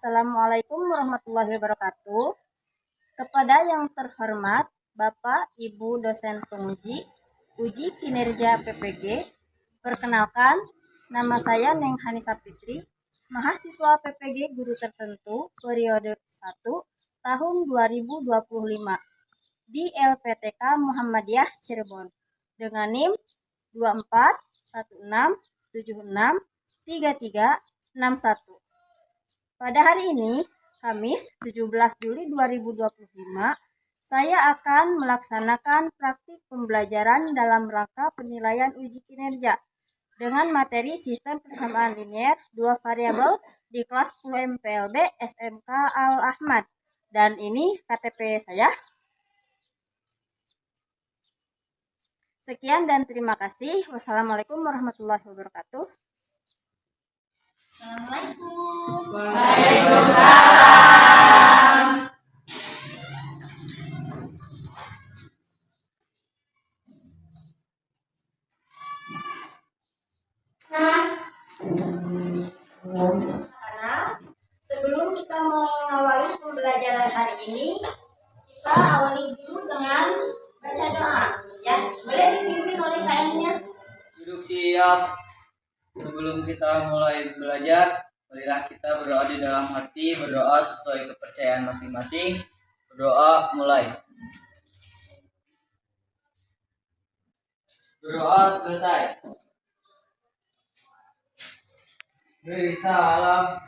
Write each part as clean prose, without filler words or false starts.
Assalamualaikum warahmatullahi wabarakatuh. Kepada yang terhormat Bapak Ibu dosen penguji uji kinerja PPG, perkenalkan nama saya Neng Hanisa Fitri, mahasiswa PPG guru tertentu periode 1 tahun 2025 di LPTK Muhammadiyah Cirebon dengan NIM 2416763361. Pada hari ini, Kamis 17 Juli 2025, saya akan melaksanakan praktik pembelajaran dalam rangka penilaian uji kinerja dengan materi sistem persamaan linier dua variabel di kelas 10 MPLB SMK Al-Ahmad. Dan ini KTP saya. Sekian dan terima kasih. Wassalamualaikum warahmatullahi wabarakatuh. Assalamualaikum. Waalaikumsalam. Karena sebelum kita mengawali pembelajaran hari ini, kita awali dulu dengan baca doa. Ya, boleh dipimpin oleh KM-nya. Duduk siap. Sebelum kita mulai belajar, marilah kita berdoa di dalam hati, berdoa sesuai kepercayaan masing-masing. Berdoa mulai. Berdoa selesai. Beri salam.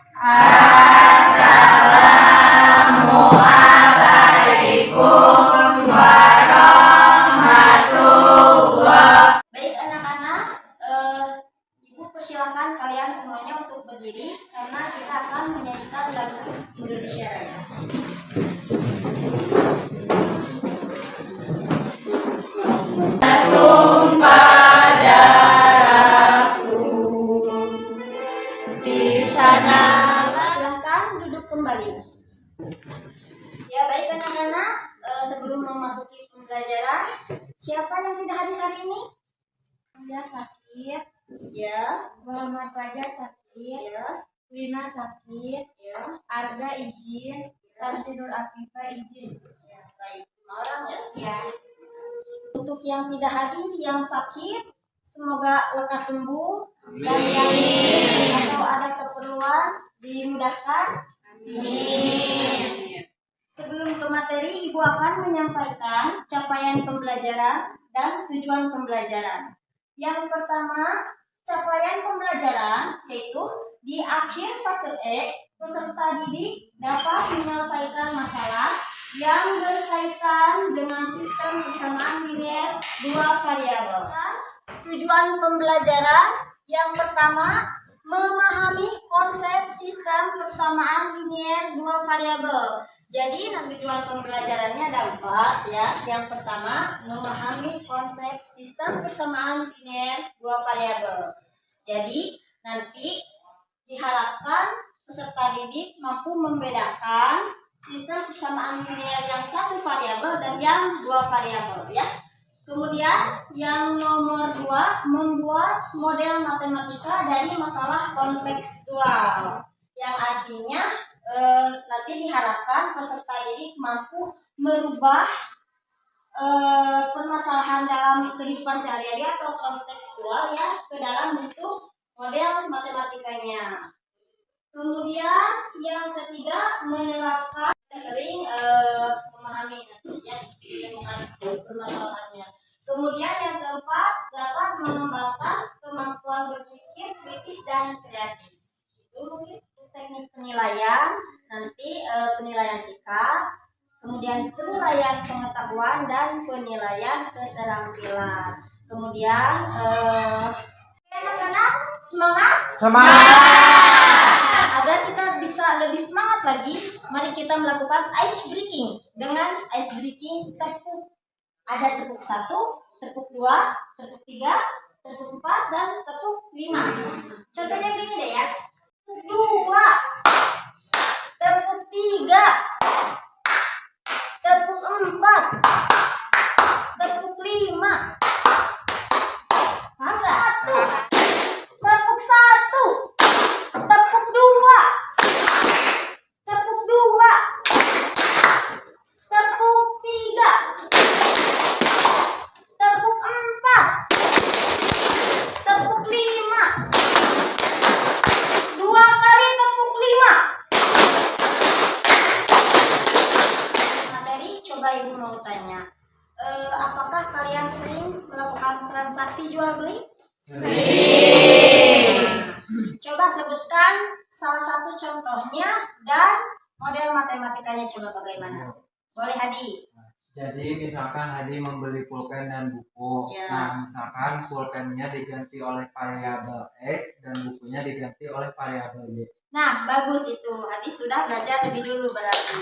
Assalamualaikum warahmatullahi. Baik anak-anak, Ibu persilakan kalian semuanya untuk berdiri karena kita akan menyanyikan lagu Indonesia Raya. Tumpah darahku di sana. Silahkan duduk kembali. Ya baik anak-anak, sebelum memasuki pembelajaran, siapa yang tidak hadir hari ini? Saya sakit, Ya, Muhammad Fajar sakit, ya, Lina sakit, ya, Arga izin, Santi Nur Afifah izin. ya. Baik, 5 orang ya. Ya. Untuk yang tidak hadir, yang sakit, semoga lekas sembuh dan yang atau ada keperluan dimudahkan. Amin. Sebelum ke materi, Ibu akan menyampaikan capaian pembelajaran dan tujuan pembelajaran. Yang pertama, capaian pembelajaran yaitu di akhir fase E, peserta didik dapat menyelesaikan masalah yang berkaitan dengan sistem persamaan linier dua variabel. Tujuan pembelajaran yang pertama, memahami konsep sistem persamaan linier dua variabel. Jadi tujuan pembelajarannya ada 4 ya. Yang pertama, memahami konsep sistem persamaan linier dua variabel. Jadi nanti diharapkan peserta didik mampu membedakan sistem persamaan linier yang satu variabel dan yang dua variabel ya. Kemudian yang nomor 2, membuat model matematika dari masalah kontekstual. Yang artinya nanti diharapkan peserta didik mampu merubah permasalahan dalam kehidupan sehari-hari atau kontekstual ya ke dalam bentuk model matematikanya. Kemudian yang ketiga, menerapkan sering memahami ya permasalahannya. Kemudian yang keempat, dapat mengembangkan kemampuan berpikir kritis dan kreatif. Itu mungkin teknik penilaian, nanti penilaian sikap, kemudian penilaian pengetahuan dan penilaian keterampilan. Kemudian anak-anak semangat? Agar kita bisa lebih semangat lagi, mari kita melakukan ice breaking. Dengan ice breaking tepuk. Ada tepuk 1, tepuk 2, tepuk 3, tepuk 4, dan tepuk 5. Contohnya gini deh ya. 2, tepuk 3, tepuk 4, tepuk 5. Paham nggak? Tepuk 1, tepuk 2, Coba sebutkan salah satu contohnya dan model matematikanya coba bagaimana? Boleh Hadi. Jadi misalkan Hadi membeli pulpen dan buku. Ya. Nah, misalkan pulpennya diganti oleh variabel X dan bukunya diganti oleh variabel Y. Nah, bagus itu. Hadi sudah belajar lebih dulu berarti.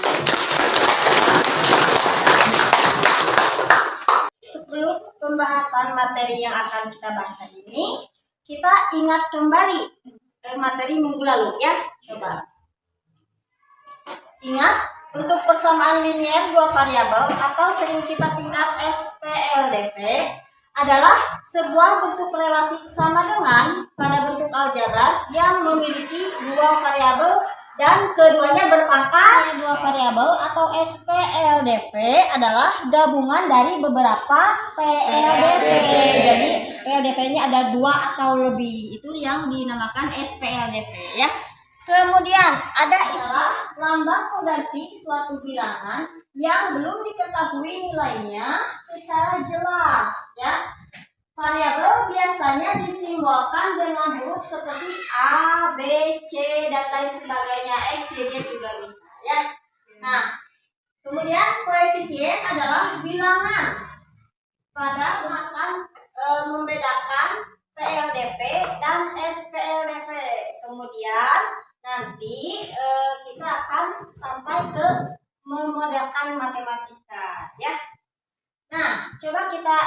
Sebelum pembahasan materi yang akan kita bahas hari ini, kita ingat kembali materi minggu lalu ya. Coba. Ingat, untuk persamaan linier dua variabel atau sering kita singkat SPLDV adalah sebuah bentuk relasi sama dengan pada bentuk aljabar yang memiliki dua variabel dan keduanya berpangkat dua variabel, atau SPLDV adalah gabungan dari beberapa PLDV. Jadi PLDV-nya ada dua atau lebih, itu yang dinamakan SPLDV ya. Kemudian ada istilah lambang pengganti suatu bilangan yang belum diketahui nilainya secara jelas ya. Variabel biasanya disimbolkan dengan huruf seperti A, B, C dan lain sebagainya. X, Y, Z juga bisa ya. Nah, kemudian koefisien adalah bilangan pada akan membedakan PLDV dan SPLDV. Kemudian nanti kita akan sampai ke memodelkan matematika ya. Nah, coba kita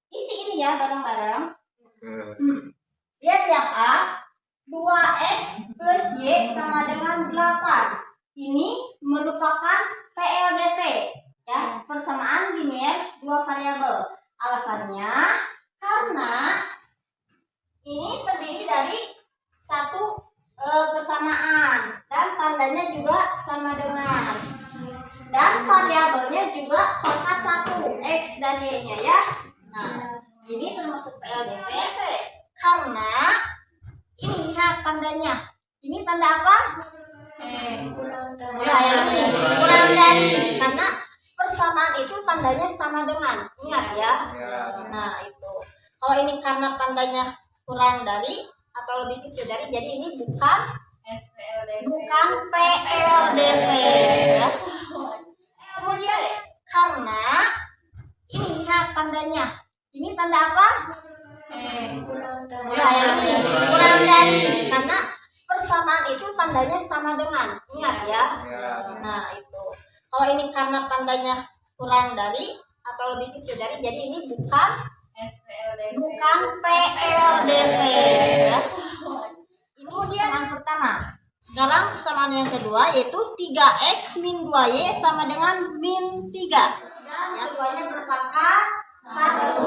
isi ini ya bareng-bareng. Lihat yang A, 2X plus Y sama dengan 8. Ini merupakan PLDV ya, persamaan linier dua variabel. Alasannya karena ini terdiri dari satu persamaan dan tandanya juga sama dengan, dan variabelnya juga pangkat 1 X dan Y nya ya. Nah, ini termasuk PLDV karena ini lihat tandanya. Ini tanda apa? Ya, yang ini kurang dari, karena persamaan itu tandanya sama dengan. Ingat ya. Nah, itu. Kalau ini karena tandanya kurang dari atau lebih kecil dari, jadi ini bukan PLDV ya. Kemudian karena ini lihat tandanya. Ini tanda apa? Ya, yang ini kurang dari, karena persamaan itu tandanya sama dengan. Ingat ya. Nah, itu. Kalau ini karena tandanya kurang dari atau lebih kecil dari, jadi ini bukan PLDV ya. Kemudian yang pertama. Sekarang persamaan yang kedua yaitu 3X min 2Y sama dengan min 3. Yang keduanya berpangkat 1.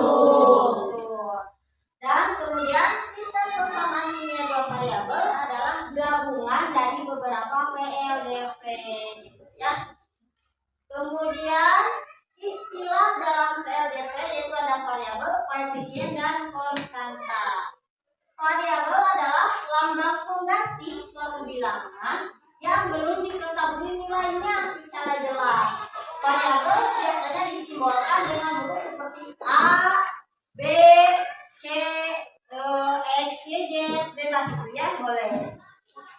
Dan kemudian sistem persamaan linier dua variabel adalah gabungan dari beberapa PLDV gitu ya. Kemudian istilah dalam PLDV yaitu ada variabel, koefisien dan konstanta. Variabel adalah lambang pengganti suatu bilangan yang belum diketahui nilainya secara jelas. Variabel biasanya disimbolkan dengan huruf seperti A, B, C, X, Y, Z, bebas itu ya, boleh.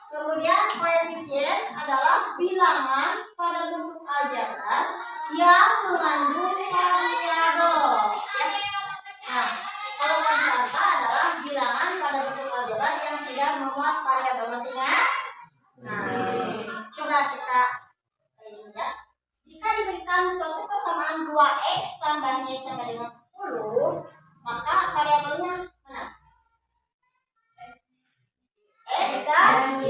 Kemudian koefisien adalah bilangan pada bentuk aljabar yang mengandung variabel. Ya. Nah, kalau konstanta adalah bilangan pada bentuk aljabar yang tidak memuat variabel. Masih ingat? Nah, coba kita ini ya. Jika diberikan suatu persamaan 2X tambah Y sama dengan 10, maka variabelnya mana? X dan Y.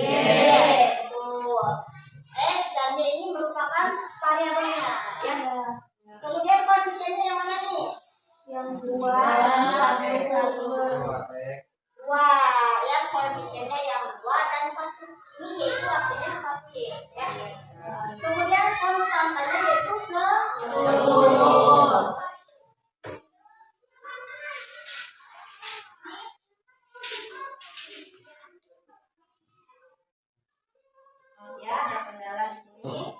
Betul. X dan Y ini merupakan variabelnya ya. Kemudian koefisiennya yang mana nih? Yang 2 sampai 1. 2 ya, koefisiennya yang 2 dan 1. Ini Y itu artinya 1Y ya. Kemudian konstantanya yaitu 10. Ya, ada kendala di sini.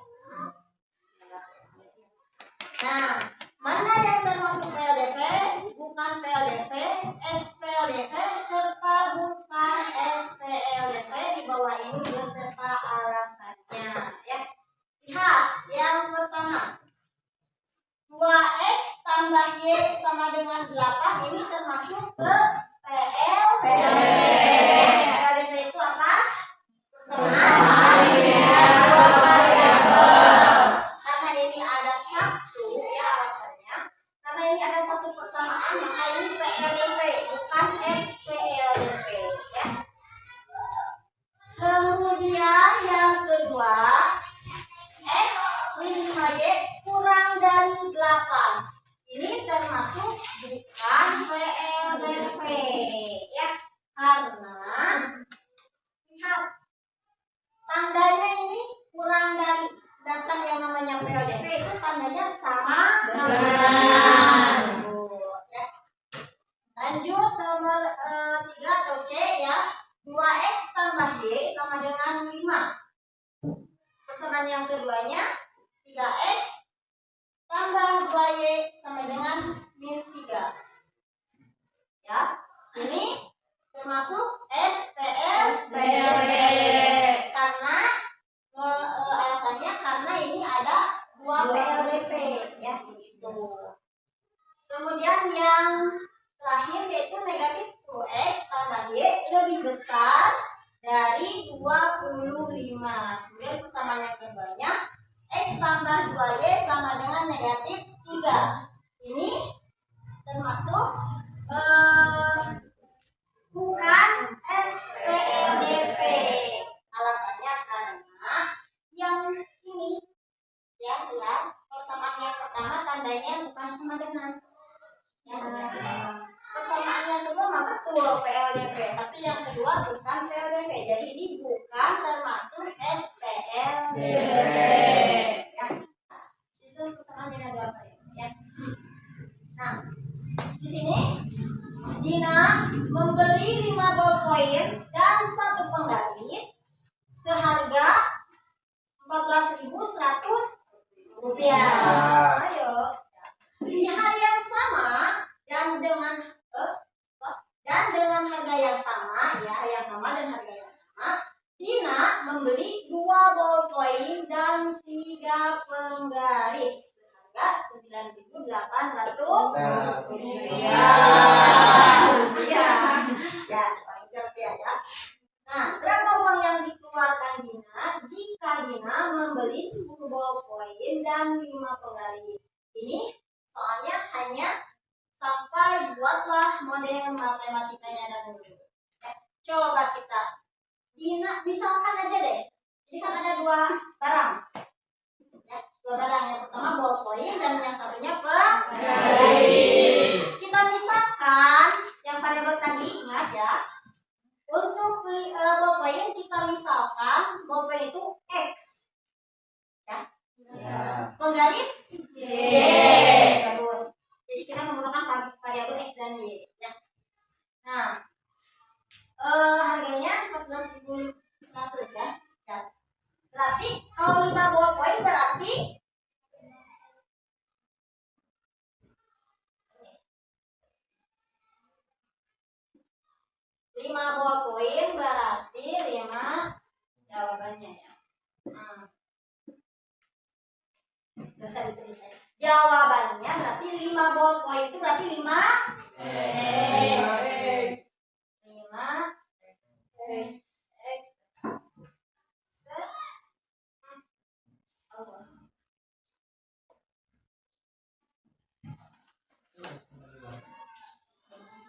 Nah, mana yang termasuk PLDV? Bukan PLDV, SP nomor 3 atau C ya, 2x tambah y sama dengan 5. Persamaan yang keduanya 3x tambah 2y sama dengan min 3. Ya, ini termasuk SPLDV karena alasannya karena ini ada 2 PLDV ya gitu. Kemudian yang terakhir yaitu negatif 10x tambah y lebih besar dari 25. Kemudian persamaan yang keduanya x tambah 2y sama dengan negatif 3. Ini termasuk bukan SPLDV. Alasannya karena yang ini ya, lihat persamaan yang pertama tandanya bukan sama dengan ya, persamaan yang kedua mah betul PLDV, tapi yang kedua bukan PLDV. Jadi ini bukan termasuk SPLDV. Ya. Itu persamaan dengan dua variabel ya. Nah, di sini Dina membeli 5 ballpoint dan 1 penggaris seharga Rp14.100. Ayo. Di hari yang sama dan dengan harga yang sama, ya, harga yang sama dan harga yang sama, Dina membeli 2 ballpoint dan 3 penggaris seharga Rp9.800. Ya. Nah, berapa uang yang dikeluarkan Dina jika Dina membeli 10 ballpoint dan 5 penggaris? Ini soalnya hanya sampai buatlah model matematikanya dahulu. Ya, coba kita Dina misalkan aja deh. Ini kan ada 2 barang. Ya, 2 barang. Yang pertama ballpoint dan yang satunya penggaris. Kita misalkan yang variabel tadi, ingat ya. Untuk ballpoint kita misalkan ballpoint itu X. Ya. Penggaris Y. Terus. Jadi kita menggunakan variabel X dan Y ya. Nah, harganya 14.100 ya. Ya. Berarti kalau 5 ballpoint berarti 5 ballpoint berarti 5 jawabannya ya. Bisa ditulis ya. Jawabannya berarti 5 ballpoint itu berarti 5 X.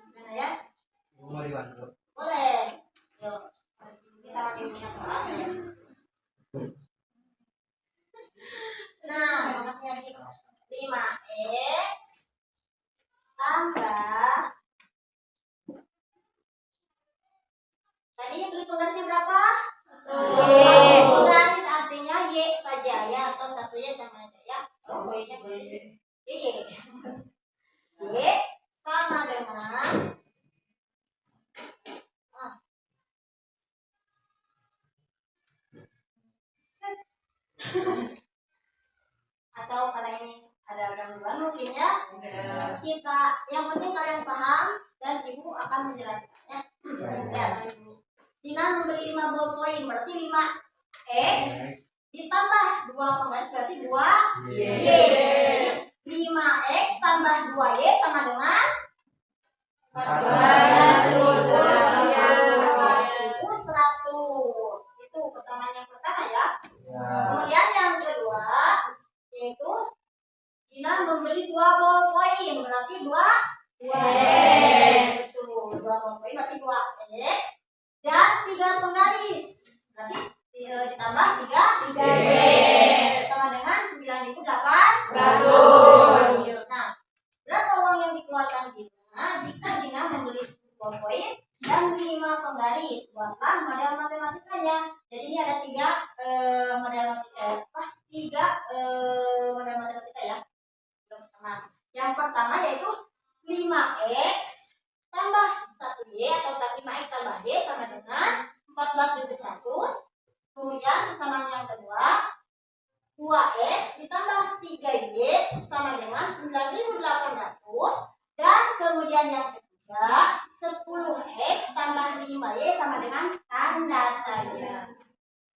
Gimana ya? Mau dibantu? Boleh. Yuk. Kita pakai minyak apa ya? Nah, makasih lagi. 5x tambah. Tadi yang beli penggarisnya berapa? Penggaris artinya Y saja ya, atau 1 Y sama aja ya. Oh, Y-nya Y. Y sama dengan atau karena ini ada gangguan mungkin ya. Kita yang penting kalian paham dan ibu akan menjelaskannya. Ya. Dina membeli 5 ballpoint berarti 5x ditambah 2 penggaris berarti 2y. 5x tambah 2y sama dengan 14.100. Itu persamaan yang pertama ya. Kemudian yang kedua yaitu Dina membeli 2 ballpoint berarti 2x. Itu 2 ballpoint berarti 2x dan 3 penggaris berarti ditambah 3 sama dengan 9.800. Nah, berapa uang yang dikeluarkan Dina jika Dina membeli 10 ballpoint dan 5 penggaris? Buatlah model matematikanya. Jadi ini ada 3 model matematika. 3 model matematika ya. Yang pertama yaitu 5x tambah Y atau 5X tambah Y sama dengan 14.100. Kemudian persamaan yang kedua, 2X ditambah 3Y sama dengan 9.800. Dan kemudian yang ketiga, 10X tambah 5Y sama dengan tanda tanya.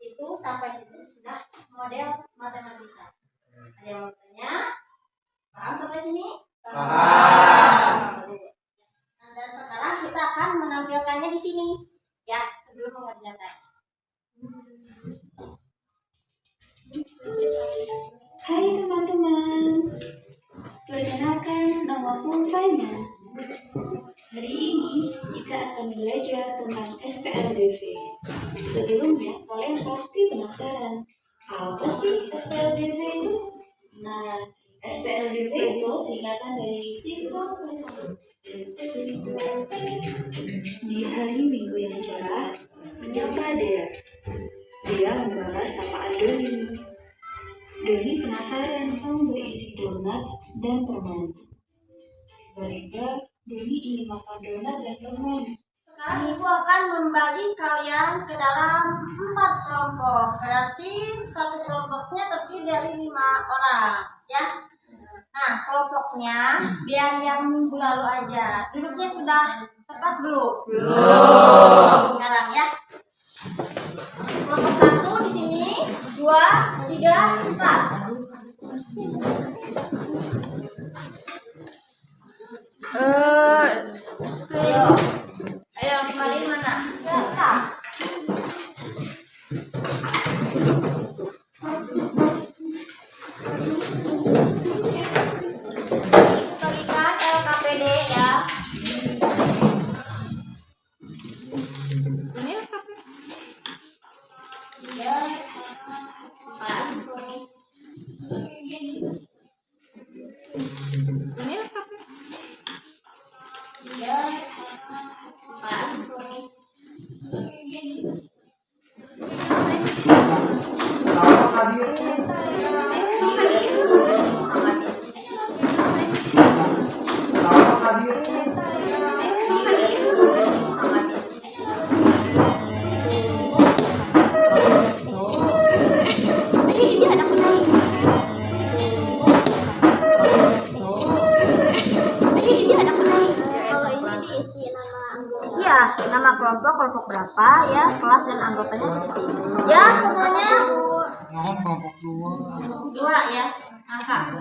Itu sampai situ sudah model matematika. Ada yang mau tanya? Paham sampai sini? Paham. Nah, dan sekarang kita akan menampilkannya di sini ya sebelum mengerjakan. Hai teman-teman, perkenalkan namaku Fanya. Hari ini kita akan belajar tentang SPLDV. Sebelumnya kalian pasti penasaran, apa sih SPLDV itu? Nah, SPLDV itu singkatan dari sistem prestasi. Di hari Minggu yang cerah, menyapa Dea. Dia membalas sapaan Doni. Doni penasaran kamu berisi donat dan permen. Tiba-tiba Doni ingin makan donat dan permen. Sekarang ibu akan membagi kalian ke dalam 4 kelompok. Berarti satu kelompoknya terdiri dari 5 orang ya. Nah, kelompoknya biar yang minggu lalu aja. Duduknya sudah tepat belum? Belum. Sekarang ya. Kelompok 1 di sini, 2, 3, 4. Ayo. Ayo kemarin mana? Ya. Bagikan LKPD ya. Ya. Iya, nama kelompok berapa ya, kelas dan anggotanya diisi. Ya, semuanya kelompok 2 ya, angka.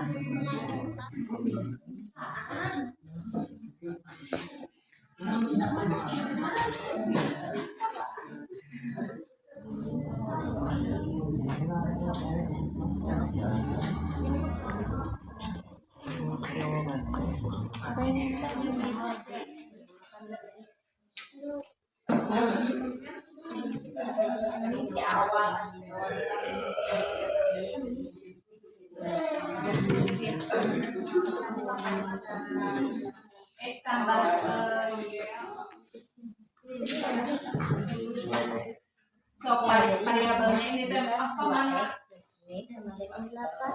Variabelnya ini apa?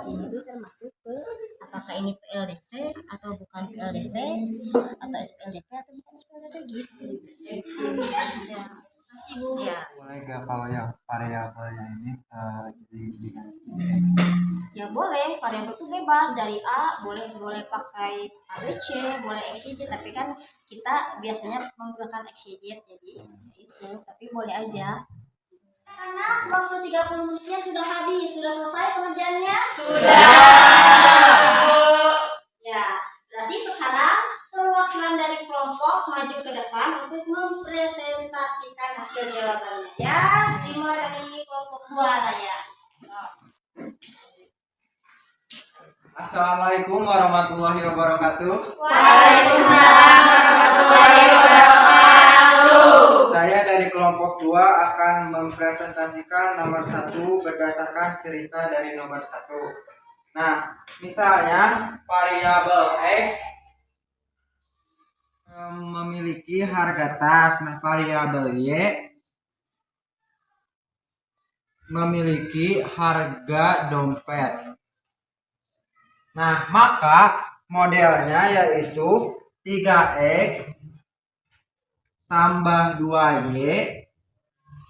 Itu termasuk ke apakah ini PLDV atau bukan PLDV atau SPLDV atau bukan SPLDV gitu. Ya. Ya. boleh gak kalau yang variabelnya ini jadi diganti X? Ya boleh, variabel itu bebas dari A, boleh pakai ABC, boleh XYZ, tapi kan kita biasanya menggunakan XYZ jadi itu, tapi boleh aja. Karena waktu 30 menitnya sudah habis, sudah selesai pengerjaannya? Sudah. Ya, berarti sekarang perwakilan dari kelompok maju ke depan untuk mempresentasikan hasil jawabannya ya. Dimulai dari kelompok 2 lah ya. Assalamualaikum warahmatullahi wabarakatuh. Waalaikumsalam warahmatullahi wabarakatuh. Saya dari kelompok 2 akan mempresentasikan nomor 1 berdasarkan cerita dari nomor 1. Nah, misalnya variabel X memiliki harga tas, nah variabel Y memiliki harga dompet. Nah, maka modelnya yaitu 3X tambah 2Y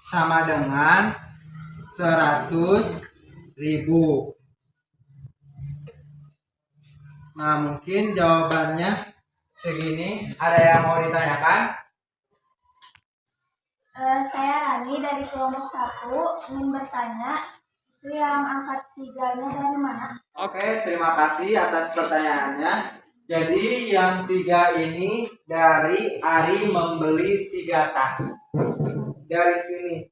sama dengan 100.000. Nah, mungkin jawabannya segini. Ada yang mau ditanyakan? Saya Rani dari kelompok 1 ingin bertanya, itu yang angka 3-nya dari mana? Oke, terima kasih atas pertanyaannya. Jadi yang 3 ini dari Ari membeli 3 tas. Dari sini.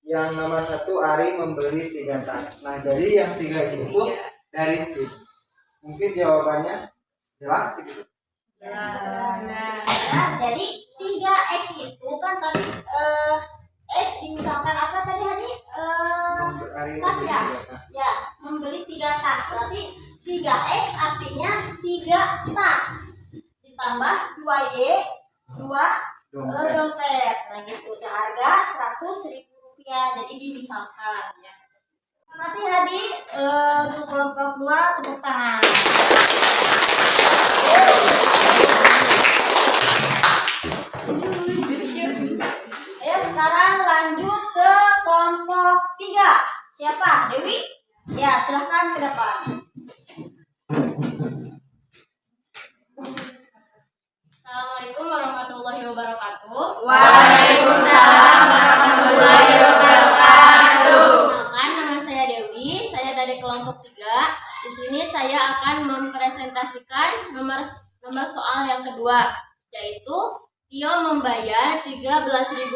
Yang nomor 1 Ari membeli 3 tas. Nah, jadi yang 3 ini pun dari sini. Mungkin jawabannya jelas gitu. Nah, jadi 3X itu kan tadi X dimisalkan apa tadi Hadi? Ari Tas membeli ya? 3 tas. Ya, membeli 3 tas. Berarti 3X artinya 3 tas. Ditambah 2Y, 2 dompet. Nah gitu, seharga Rp100.000. Jadi dimisalkan ya. Terima kasih Hadi. Untuk kelompok 2 tepuk tangan. Ayo sekarang lanjut ke kelompok 3. Siapa? Dewi? Ya, silahkan ke depan. Assalamualaikum warahmatullahi wabarakatuh. Waalaikumsalam warahmatullahi wabarakatuh. Perkenalkan, nama saya Dewi. Saya dari kelompok 3. Di sini saya akan mempresentasikan nomor soal yang kedua, yaitu Tio membayar Rp13.000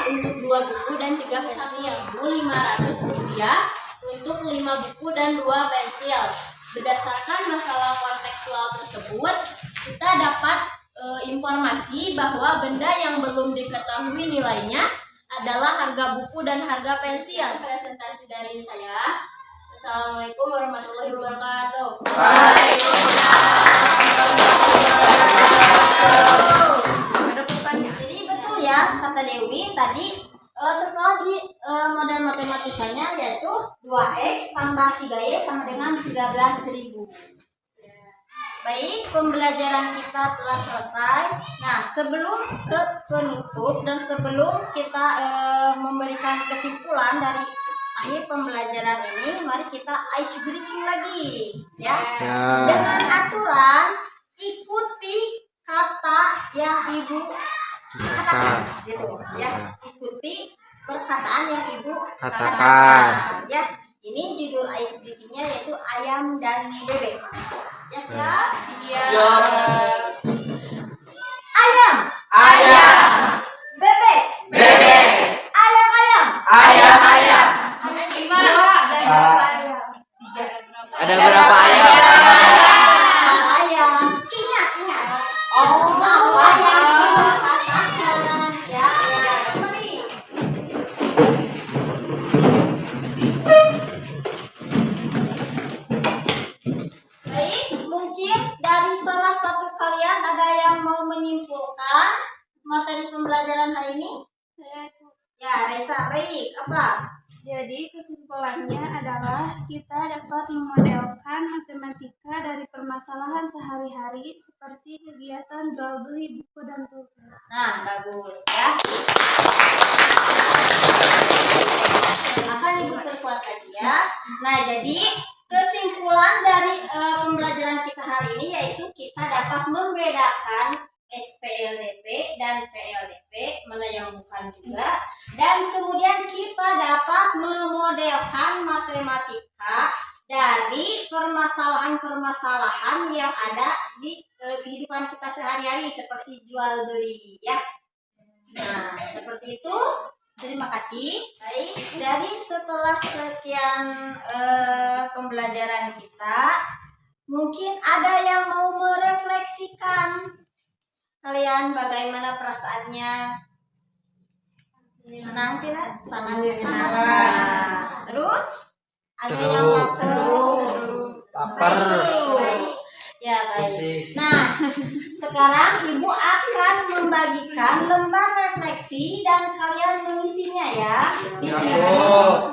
untuk 2 buku dan 3 pensil, Rp1.500 untuk 5 buku dan 2 pensil. Berdasarkan masalah kontekstual tersebut, kita dapat informasi bahwa benda yang belum diketahui nilainya adalah harga buku dan harga pensil. Presentasi dari saya. Assalamualaikum warahmatullahi wabarakatuh. Jadi betul ya kata Dewi tadi, setelah di model matematikanya yaitu 2X tambah 3Y sama dengan 13.000. Baik, pembelajaran kita telah selesai. Nah, sebelum ke penutup dan sebelum kita memberikan kesimpulan dari akhir pembelajaran ini, mari kita ice breaking lagi ya. Dengan aturan ikuti kata yang Ibu katakan gitu ya. Ikuti perkataan yang Ibu katakan ya. Ini judul ice breakingnya yaitu ayam dan bebek. Ya, ya. Siap. Ayam, Ayam, bebek, bebek, ayam, ayam. ayam. Ada berapa ayam? Ayam. Ingat, ingat. Apa yang Ibu katakan ya. Kembali. Baik, mungkin dari salah satu kalian ada yang mau menyimpulkan materi pembelajaran hari ini? Ya, Reza, baik. Apa? Jadi kesimpulannya adalah kita dapat memodelkan matematika dari permasalahan sehari-hari seperti kegiatan jual beli buku dan pulpen. Nah, bagus ya. Akan Ibu perkuat lagi ya. Nah, jadi kesimpulan dari pembelajaran kita hari ini yaitu kita dapat membedakan SPLDP dan PLDP, mana yang bukan juga. Dan kemudian kita dapat memodelkan matematika dari permasalahan-permasalahan yang ada di kehidupan kita sehari-hari seperti jual beli ya. Nah, seperti itu. Terima kasih. Baik, dari setelah sekian pembelajaran kita, mungkin ada yang mau merefleksikan. Kalian bagaimana perasaannya? Senang tidak? Sangat menyenangkan. Terus ada yang lapar? Seru. Ya baik. Nah, sekarang Ibu akan membagikan lembar refleksi dan kalian mengisinya ya. Di sini,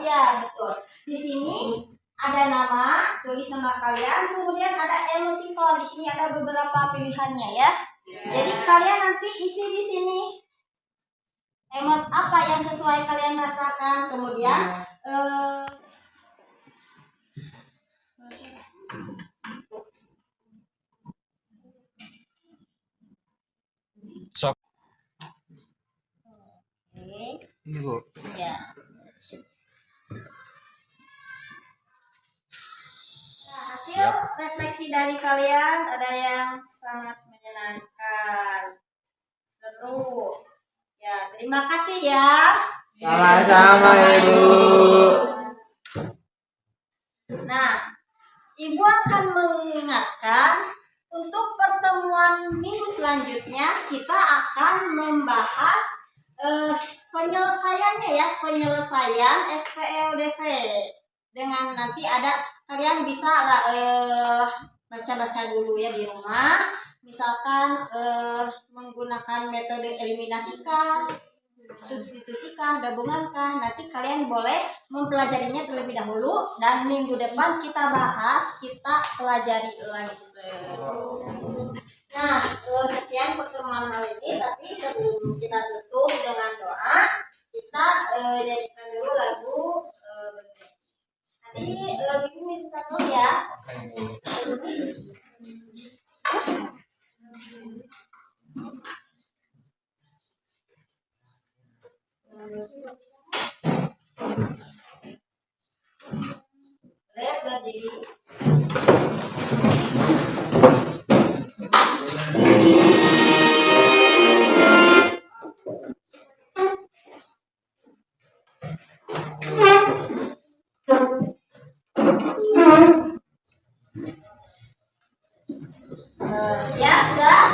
ya betul. Di sini ada nama, tulis nama kalian, kemudian ada emoticon. Di sini ada beberapa pilihannya ya. Jadi kalian nanti isi di sini yang sesuai kalian rasakan. Kemudian Ini Bu. ya. Nah, hasil refleksi dari kalian ada yang sangat menyenangkan, seru. Ya, terima kasih ya. Sama-sama Ibu. Nah, Ibu akan mengingatkan untuk pertemuan minggu selanjutnya kita akan membahas penyelesaian SPLDV dengan nanti ada kalian bisa baca-baca dulu ya di rumah, misalkan menggunakan metode eliminasi kah, substitusi kah, gabungan kah, nanti kalian boleh mempelajarinya terlebih dahulu dan minggu depan kita bahas, kita pelajari lagi. Nah, sekian pertemuan hari ini, tapi sebelum kita tutup dengan doa, kita nyanyikan dulu lagu nanti Ibu minta tolong ya. Boleh berdiri. Siap, udah?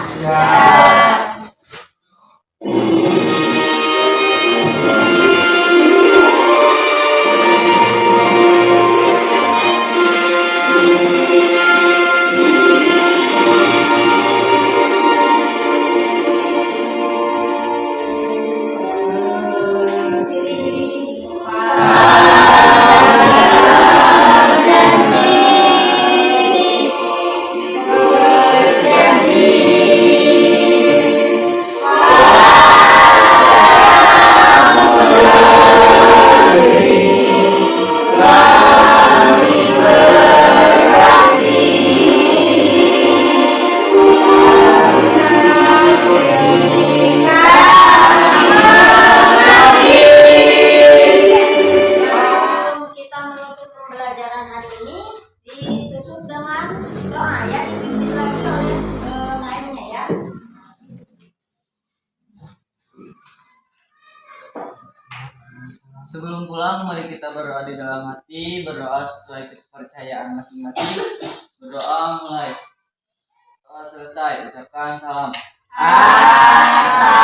Sebelum pulang, mari kita berdoa di dalam hati, berdoa sesuai kepercayaan masing-masing. Berdoa mulai. Doa selesai, ucapkan salam. Assalam.